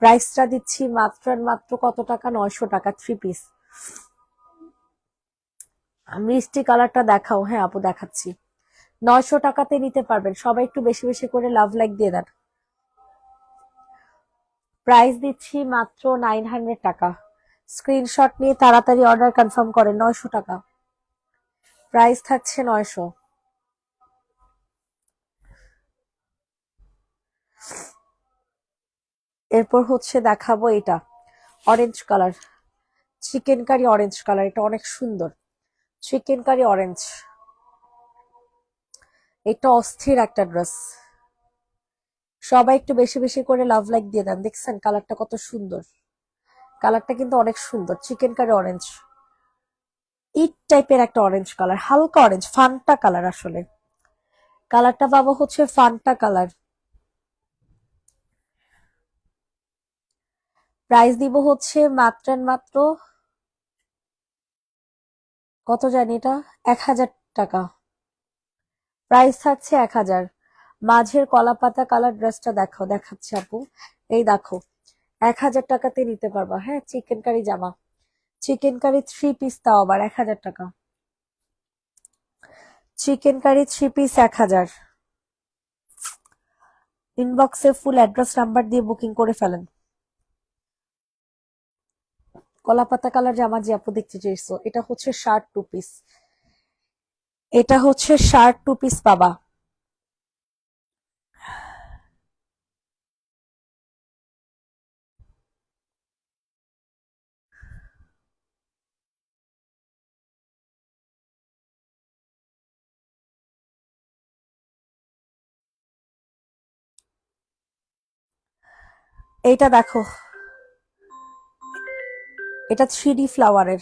প্রাইসটা দিচ্ছি মাত্র মাত্র কত টাকা? 900 টাকা, থ্রি পিস। মিষ্টি কালারটা দেখাও। হ্যাঁ আপু, দেখাচ্ছি। 900 টাকাতে নিতে পারবেন। সবাই একটু বেশি বেশি করে লাভ লাইক দিয়ে দেন। প্রাইস দিচ্ছি মাত্র 900 টাকা। স্ক্রিনশট নিয়ে তাড়াতাড়ি অর্ডার কনফার্ম করেন। 900 টাকা প্রাইস থাকছে, 900। এরপর হচ্ছে দেখাবো এটা orange colour, chicken curry orange colour, এটা অনেক সুন্দর। চিকেন কারি অরেঞ্জ, এটা অস্থির একটা ড্রেস। সবাই একটু বেশি বেশি করে লাভ লাইক দিয়ে দেন। দেখছেন কালারটা কত সুন্দর, কালারটা কিন্তু অনেক সুন্দর। চিকেন কারি অরেঞ্জ, ইট টাইপের একটা অরেঞ্জ কালার, হালকা অরেঞ্জ, ফান্টা কালার। আসলে কালারটা পাবো হচ্ছে ফান্টা কালার। প্রাইস দিব হচ্ছে মাত্র মাত্র কত জানি, এটা 1000 টাকা। প্রাইস থাকছে 1000। মাঝের কলা পাতা কালার ড্রেসটা দেখো, দেখাচ্ছে আপু, এই দেখো 1000 টাকাতে নিতে পারবা। হ্যাঁ, চিকেন কারি জামা, চিকেন কারি 3 পিস, তাও আবার 1000 টাকা। Chicken curry 3 piece 1000। ইনবক্সে ফুল অ্যাড্রেস নাম্বার দিয়ে বুকিং করে ফেলেন। কলা পাতা কালার জামা যে আপু দেখতে চেয়েছো, এটা হচ্ছে শার্ট 2 পিস, এটা হচ্ছে শার্ট 2 পিস পাবা। এইটা দেখো, এটা 3D ফ্লাওয়ারের।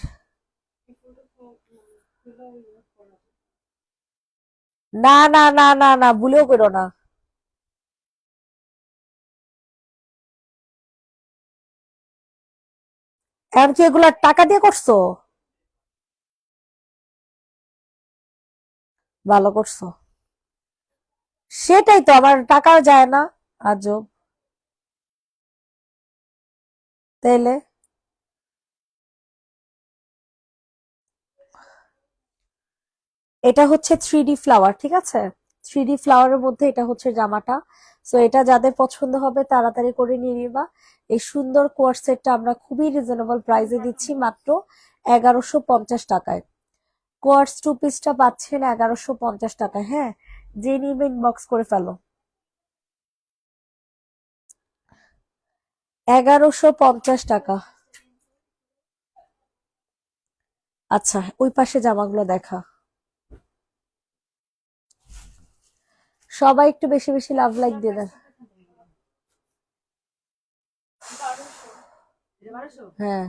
না না না না না, ভুলেও করো না। এমনকি এগুলা টাকা দিয়ে করছো? ভালো করছো। সেটাই তো, আমার টাকাও যায় না। আজব। তাইলে এটা হচ্ছে 3D ফ্লাওয়ার, ঠিক আছে? 3D ফ্লাওয়ারের মধ্যে এটা হচ্ছে জামাটা। সো এটা যাদের পছন্দ হবে তাড়াতাড়ি করে নিয়ে নিবা। এই সুন্দর কোয়ার সেটটা আমরা খুবই রিজনেবল প্রাইসে দিচ্ছি, মাত্র 1150 টাকায়। কোয়ার্স 2 পিসটা পাচ্ছেন 1150 টাকায়। হ্যাঁ, যে নিবে ইনবক্স করে ফেলো। 1150 টাকা। আচ্ছা, ওই পাশে জামাগুলো দেখা। সবাই একটু বেশি বেশি লাভ লাইক দিয়ে দেন। হ্যাঁ,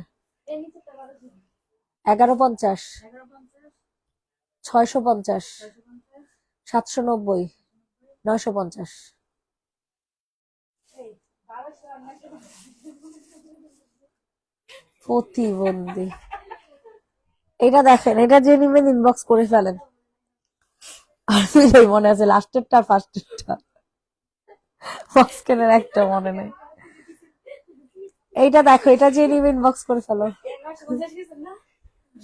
1150, 650, 790, 950। প্রতিবন্ধী, এটা দেখেন, এটা যে নিবেন ইনবক্স করে ফেলেন। আর দুইটাই মনে আছে, লাস্টেরটা আর ফার্স্টেরটা, মাঝখানের একটা মনে নেই। এইটা দেখো, এটা যে নিবে ইনবক্স করে ফেলো।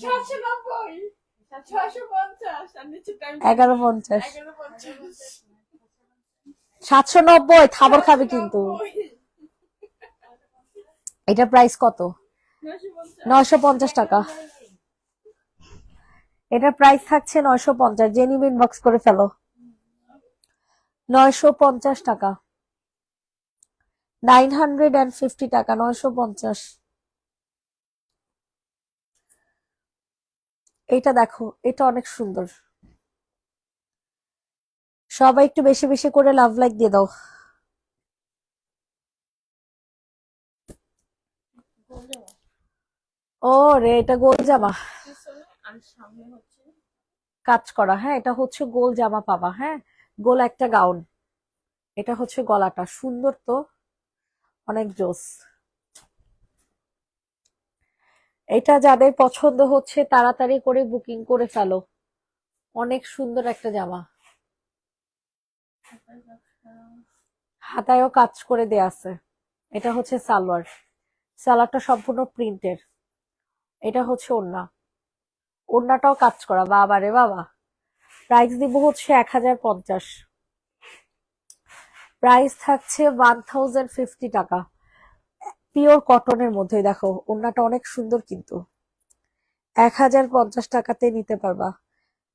790, 650 আর নিচে টাইম 1150, 1150, 790, খাবার খাবে কিন্তু। এটা প্রাইস কত? 950, 950 টাকা। এটার প্রাইস থাকছে 950, যে নিবে ইনবক্স করে ফেলো। 950 টাকা, 950 টাকা, 950। এটা দেখো, এটা অনেক সুন্দর। সবাই একটু বেশি বেশি করে লাভ লাইক দিয়ে দাও। ও রে, এটা গোল জামা আর সামনে হচ্ছে কাজ করা। হ্যাঁ, এটা হচ্ছে গোল জামা পাবা। হ্যাঁ, গোল একটা গাউন। এটা হচ্ছে গলাটা, সুন্দর তো, অনেক জোস। এটা যাদের পছন্দ হচ্ছে তাড়াতাড়ি করে বুকিং করে ফেলো। অনেক সুন্দর একটা জামা, হাতায়ও কাজ করে দেয়া আছে। এটা হচ্ছে সালোয়ার, সালোয়ারটা সম্পূর্ণ প্রিন্টের। এটা হচ্ছে ওড়না, ওড়নাটাও কাজ করা। বাবা রে বাবা। প্রাইস দিব হচ্ছে 1050। প্রাইস থাকছে 1050 টাকা। পিওর কটনের মধ্যে দেখো, ওড়নাটা অনেক সুন্দর কিন্তু। 1050 টাকাতে নিতে পারবা।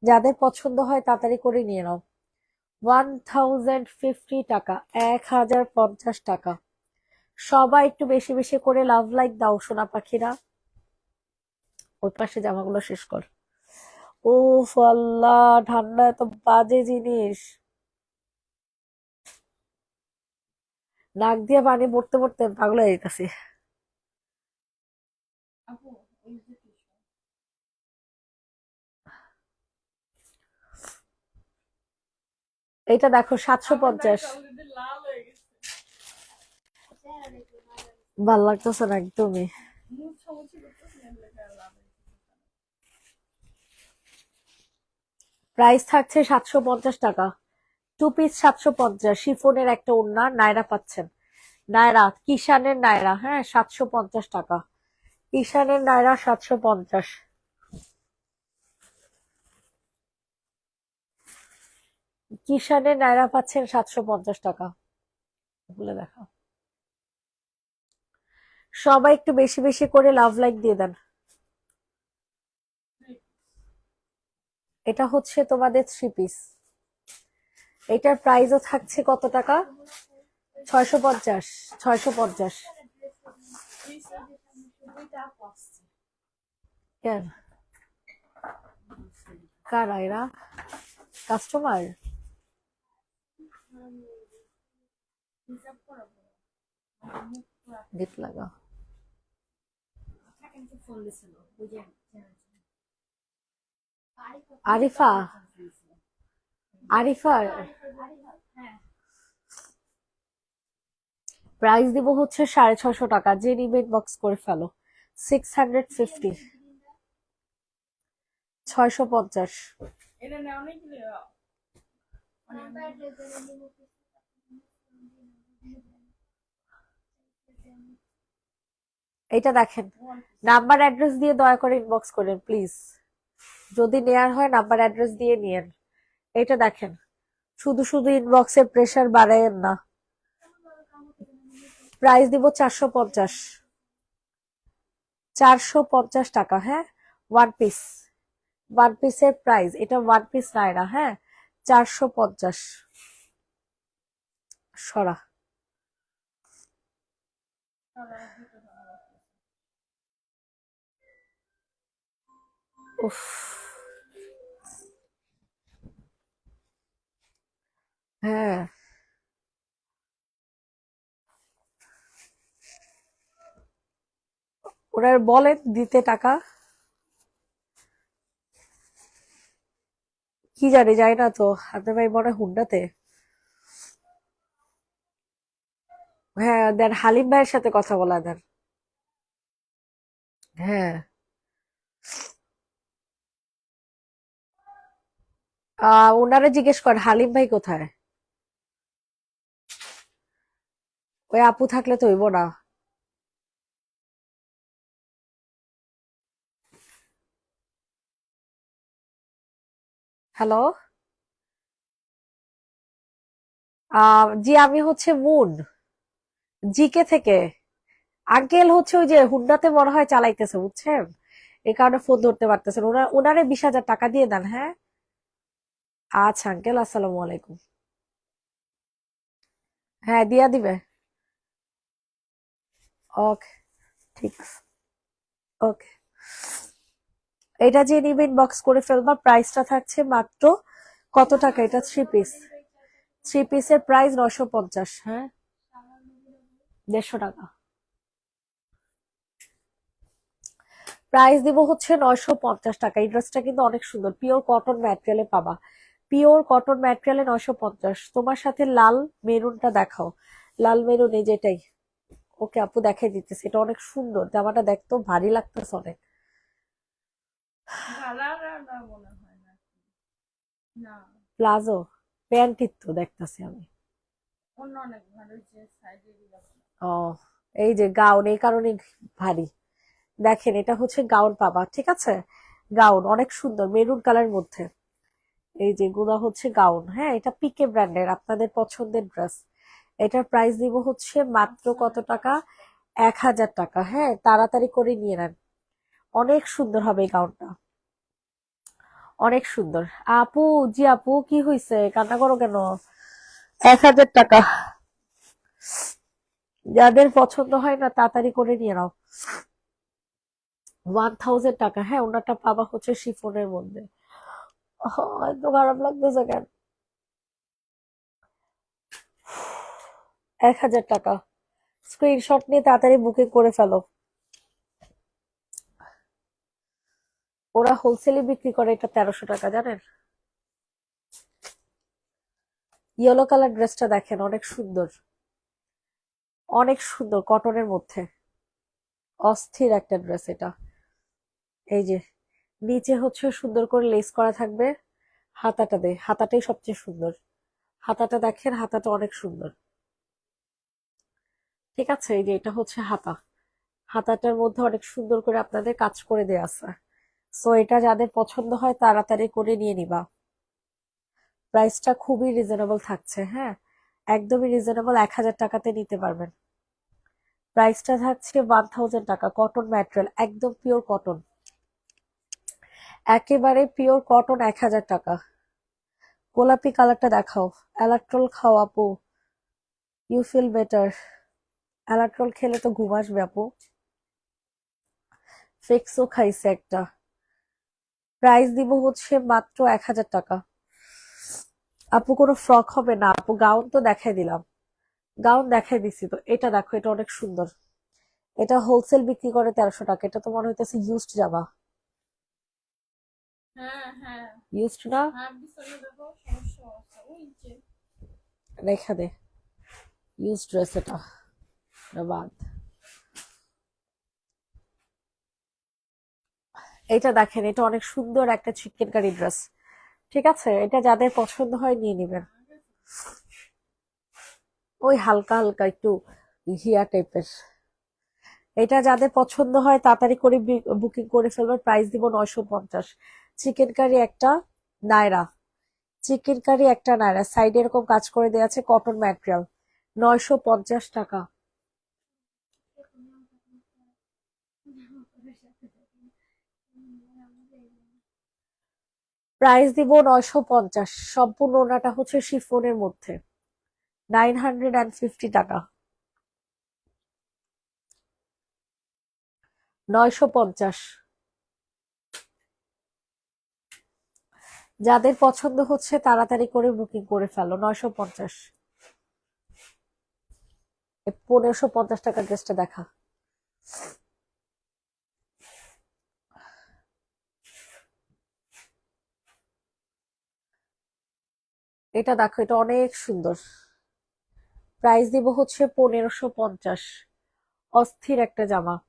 যাদের পছন্দ হয় তাড়াতাড়ি করে নিয়ে নাও। 1050 টাকা, 1050 টাকা। সবাই একটু বেশি বেশি করে লাভ লাইক দাও সোনা পাখিরা। ওই পাশে জামাগুলো শেষ কর। ও আল্লাহ, ঠান্ডা এত বাজে জিনিস। নাক দিয়ে পানি পড়তে পড়তে পাগল হয়ে যেতেছি। আপু এই যে টিস্যু এটা দেখো আমার 750। নাকটা অলরেডি লাল হয়ে গেছে। ভাল লাগতেছে না একদমই। মুখ সমস্যা করতেছে না লেখা লাল হয়ে গেছে। প্রাইস থাকছে 750 টাকা। 2 পিস 750, শিফনের একটা ওড়না নায়রা পাচ্ছেন। নায়রা, কিষানের নায়রা, হ্যাঁ 750 টাকা। কিষানের নায়রা 750। কিষানের নায়রা পাচ্ছেন 750 টাকা। বলে দেখা। সবাই একটু বেশি বেশি করে লাভ লাইক দিয়ে দেন। এটা হচ্ছে তোমাদের 3 পিস। এটার প্রাইসও থাকছে কত টাকা? 650। 650। দুইটা আপু আসছে। কেন? কারা এরা? কাস্টমার? হিসাব করাবো মুখ পুরা গিফট লাগা। সেকেন্ড ফোন দিছিল বুঝেন। আরিফা, আরিফার হ্যাঁ প্রাইস দিব হচ্ছে 650 টাকা। যে নিবে বক্স করে ফেলো। 650। 650। এটা নেওয়া নেই কি এটা দেখেন, নাম্বার অ্যাড্রেস দিয়ে দয়া করে ইনবক্স করেন প্লিজ। যদি নেয়ার হয় নাম্বার অ্যাড্রেস দিয়ে নিয়েন। এটা দেখেন, শুধু শুধু ইনবক্সে প্রেসার বাড়ায়েন না। প্রাইস দিব 450। 450 টাকা, হ্যাঁ। One piece. ওয়ান পিসের প্রাইস, এটা ওয়ান পিস নাইরা, হ্যাঁ 450। সরা। উফ, হ্যাঁ। ওনার বলেন দিতে টাকা। কি জানি, যাই না তো। আপনার ভাই মনে হয় হুন্ডাতে। হ্যাঁ দেন, হালিম ভাইয়ের সাথে কথা বলা দেন। হ্যাঁ। ওনারা জিজ্ঞেস কর হালিম ভাই কোথায়। ওই আপু থাকলে তো হইব না। হ্যালো। জি আমি হচ্ছে মুন, জিকে থেকে। আঙ্কেল হচ্ছে ওই যে হুন্ডাতে মনে হয় চালাইতেছে, বুঝছেন, এই কারণে ফোন ধরতে পারতেছেন। ওনারে 20,000 টাকা দিয়ে দেন, হ্যাঁ। আচ্ছা আঙ্কেল, আসসালামু আলাইকুম। হ্যাঁ দিয়া দিবে। ওকে, ঠিক আছে। ওকে। এটা যে নিবে ইনবক্স করে ফেলবা। প্রাইসটা থাকছে মাত্র কত টাকা? এটা 3 পিস। 3 পিসের প্রাইস 950, হ্যাঁ 150 টাকা। প্রাইস দিব হচ্ছে 950 টাকা। এই ড্রেসটা কিন্তু অনেক সুন্দর, পিওর কটন ম্যাটেরিয়ালে পাবা। পিওর কটন ম্যাটেরিয়ালে 950। তোমার সাথে লাল মেরুনটা দেখাও। লাল মেরুন, এই যেটাই। ওকে আপু দেখাই দিতেছে, এটা অনেক সুন্দর, জামাটা দেখতো ভারী লাগতেছে অনেক। কালার না মনে হয় না না প্লাজো প্যান্টির তো দেখতেছি আমি। অন্য অনেক ভালো যে সাইডে দিলাম ও, এই যে গাউন, এই কারণে ভারী। দেখেন এটা হচ্ছে গাউন পাবা, ঠিক আছে। গাউন অনেক সুন্দর মেরুন কালার মধ্যে। এই যে গুলা হচ্ছে গাউন, হ্যাঁ এটা পিকে ব্র্যান্ডের, আপনাদের পছন্দের ড্রেস। এটার প্রাইস দিব হচ্ছে মাত্র কত টাকা? 1000 টাকা, হ্যাঁ তাড়াতাড়ি করে নিয়ে নেন। অনেক সুন্দর হবে এই গাউনটা। অনেক সুন্দর। আপু, জি আপু, কি হয়েছে, কান্না করো কেন? 1000 টাকা। যাদের পছন্দ হয় না তাড়াতাড়ি করে নিয়ে নাও। 1000 টাকা। হ্যাঁ, ওনারটা পাবা হচ্ছে শিফনের মধ্যে। এত খারাপ লাগতেছে কেন? 1000 টাকা। স্ক্রিনশট নিয়ে তাড়াতাড়ি বুকিং করে ফেলো। ওরা হোলসেলে বিক্রি করে এটা 1300 টাকা, জানেন? ইয়েলো কালার ড্রেসটা দেখেন, অনেক সুন্দর। অনেক সুন্দর, কটনের মধ্যে। অস্থির একটা ড্রেস এটা। এই যে নিচে হচ্ছে সুন্দর করে লেস করা থাকবে। হাতাটাই সবচেয়ে সুন্দর। হাতাটা দেখেন, হাতাটা অনেক সুন্দর। ঠিক আছে, এই যে এটা হচ্ছে হাতা। হাতাটার মধ্যে অনেক সুন্দর করে আপনাদের কাজ করে দেয়া আছে। সো এটা যাদের পছন্দ হয় তাড়াতাড়ি করে নিয়ে নিবা। প্রাইসটা খুবই রিজনেবল থাকছে, হ্যাঁ, একদমই রিজনেবল। 1000 টাকাতে নিতে পারবেন। প্রাইসটা থাকছে 1000 টাকা। কটন ম্যাটেরিয়াল, একদম পিওর কটন, একেবারে পিওর কটন। 1000 টাকা। গোলাপি কালারটা দেখাও। অ্যালাট্রল খাও আপু, ইউ ফিল বেটার। অ্যালাট্রল খেলে তো ঘুম আসবে আপু। ফেক্সও খাইছে একটা। প্রাইস দিব হচ্ছে মাত্র 1000 টাকা। আপু কোনো ফ্রক হবে না আপু, গাউন তো দেখাই দিলাম। গাউন দেখাই দিছি তো। এটা দেখো, এটা অনেক সুন্দর। এটা হোলসেল বিক্রি করে 1300 টাকা। এটা তো মনে হইতেছে ইউজড জামা। হ্যাঁ হ্যাঁ ইউজড না? হ্যাঁ, পিছনে দেখো সমস্যা আছে ওই যে। রেখা দে। ইউজ ড্রেস এটা। এটা বাদ। এটা দেখেন, এটা অনেক সুন্দর একটা চিকেন কারি ড্রেস। ঠিক আছে, এটা যাদের পছন্দ হয় নিয়ে নেবেন। ওই হালকা হালকা একটু ঘিয়া টাইপের। এটা যাদের পছন্দ হয় তাড়াতাড়ি করে বুকিং করে ফেলবার। প্রাইস দিব 950। চিকেন কারি একটা নায়রা। চিকেন কারি একটা নায়রা, সাইডে এরকম কাজ করে দেওয়া আছে, কটন ম্যাটেরিয়াল। 950 টাকা। প্রাইস দিব 950। সম্পূর্ণ ওনাটা হচ্ছে শিফনের মধ্যে। 950 টাকা। 950। যাদের পছন্দ হচ্ছে তাড়াতাড়ি করে বুকিং করে ফেলো। 950। 1550 টাকার ড্রেসটা দেখা। এটা দেখো, এটা অনেক সুন্দর। প্রাইস দিব হচ্ছে 1550। অস্থির একটা জামা।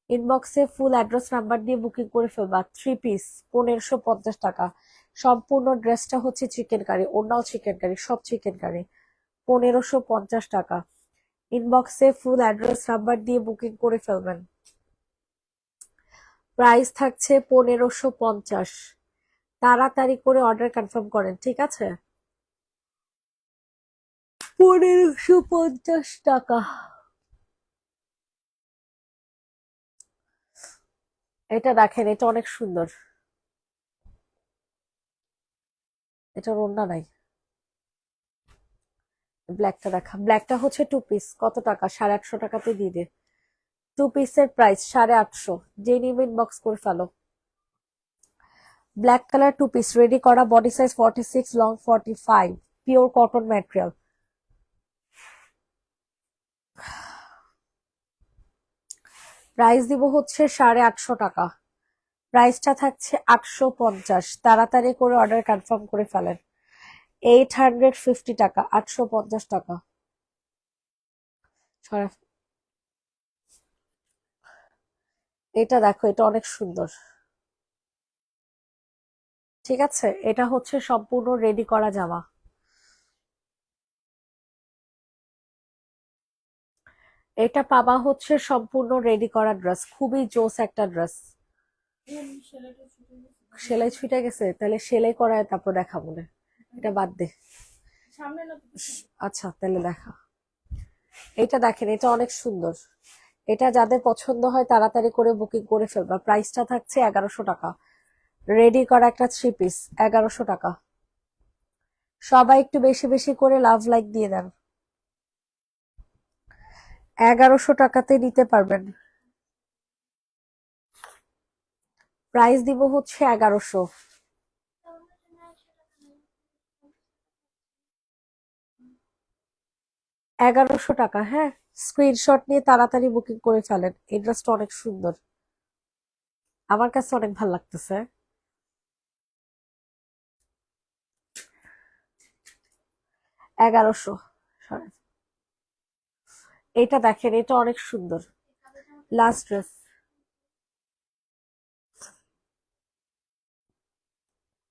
ইনবক্সে ফুল অ্যাড্রেস নাম্বার দিয়ে বুকিং করে ফেলবা। 3 পিস, 1550 টাকা। সম্পূর্ণ ড্রেসটা হচ্ছে চিকেন কারি, ওড়নাও চিকেন কারি, সব চিকেন কারি। 1550 টাকা। ইনবক্সে ফুল অ্যাড্রেস নাম্বার দিয়ে বুকিং করে ফেলবেন। প্রাইস থাকছে 1550। তাড়াতাড়ি করে অর্ডার কনফার্ম করেন, ঠিক আছে? 1550 টাকা। এটা দেখেন, এটা অনেক সুন্দর। এটা ওড়না নাই। ব্ল্যাকটা দেখা। ব্ল্যাকটা হচ্ছে 2 পিস। কত টাকা? 850 টাকাতে দিয়ে দে। 2 পিসের প্রাইস 850। যে নিবে ইনবক্স করে ফেলো। ব্ল্যাক কালার 2 পিস, রেডি করা, body size 46, long 45, pure cotton material. Price দিব হচ্ছে 850 টাকা। প্রাইসটা থাকছে 850। তাড়াতাড়ি করে অর্ডার কনফার্ম করে ফেলেন। 850 টাকা। 850 টাকা। সরা- এটা দেখো, এটা অনেক সুন্দর। ঠিক আছে, এটা হচ্ছে সম্পূর্ণ রেডি করা জামা। এটা পাবা হচ্ছে সম্পূর্ণ রেডি করা ড্রেস, খুবই জোস একটা ড্রেস। সেলাইটা ছুটে গেছে। সেলাই ছুটে গেছে? তাহলে সেলাই করায় তারপর দেখা মনে। এটা বাদ দে। সামনে না তো পিছনে? আচ্ছা, তাহলে দেখা। এটা দেখেন, এটা অনেক সুন্দর। এটা যাদের পছন্দ হয় তাড়াতাড়ি করে বুকিং করে ফেলবা। প্রাইসটা থাকছে 1100 টাকা। রেডি করা একটা 3 পিস, 1100 টাকা। সবাই একটু বেশি বেশি করে লাভ লাইক দিয়ে দেন। 1100 টাকাতে নিতে পারবেন। প্রাইস দিব হচ্ছে 1100। 1100 টাকা, হ্যাঁ। স্ক্রিনশট নিয়ে তাড়াতাড়ি বুকিং করে ফেলেন, এই ড্রেসটা অনেক সুন্দর, আমার কাছে অনেক ভালো লাগতেছে। 1100। এটা দেখেন, এটা অনেক সুন্দর। Last dress.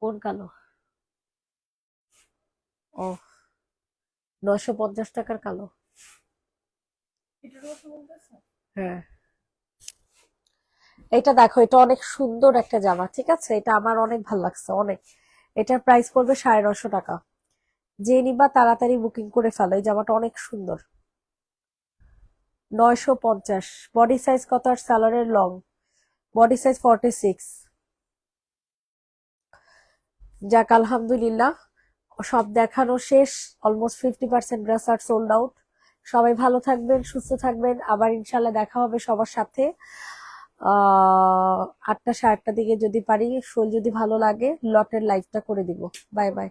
কোন কালো? ও, 950 টাকার কালো। এটার কথা বলতেছে। হ্যাঁ, এটা দেখো, এটা অনেক সুন্দর একটা জামা, ঠিক আছে, এটা আমার অনেক ভালো লাগছে অনেক। এটার প্রাইস পড়বে 950 টাকা। যে নিবা তাড়াতাড়ি বুকিং করে ফেলো, এই জামাটা অনেক সুন্দর। 950। বডি সাইজ কত আর সালোয়ারের লং? Body size 46। যাক আলহামদুলিল্লাহ, সব দেখানো শেষ। Almost 50% dress are sold out. সবাই ভালো থাকবেন, সুস্থ থাকবেন, আবার ইনশাল্লাহ দেখা হবে সবার সাথে 8টা 8:30 দিকে যদি পারি। শোল যদি ভালো লাগে লটের লাইভটা করে দিব। Bye bye.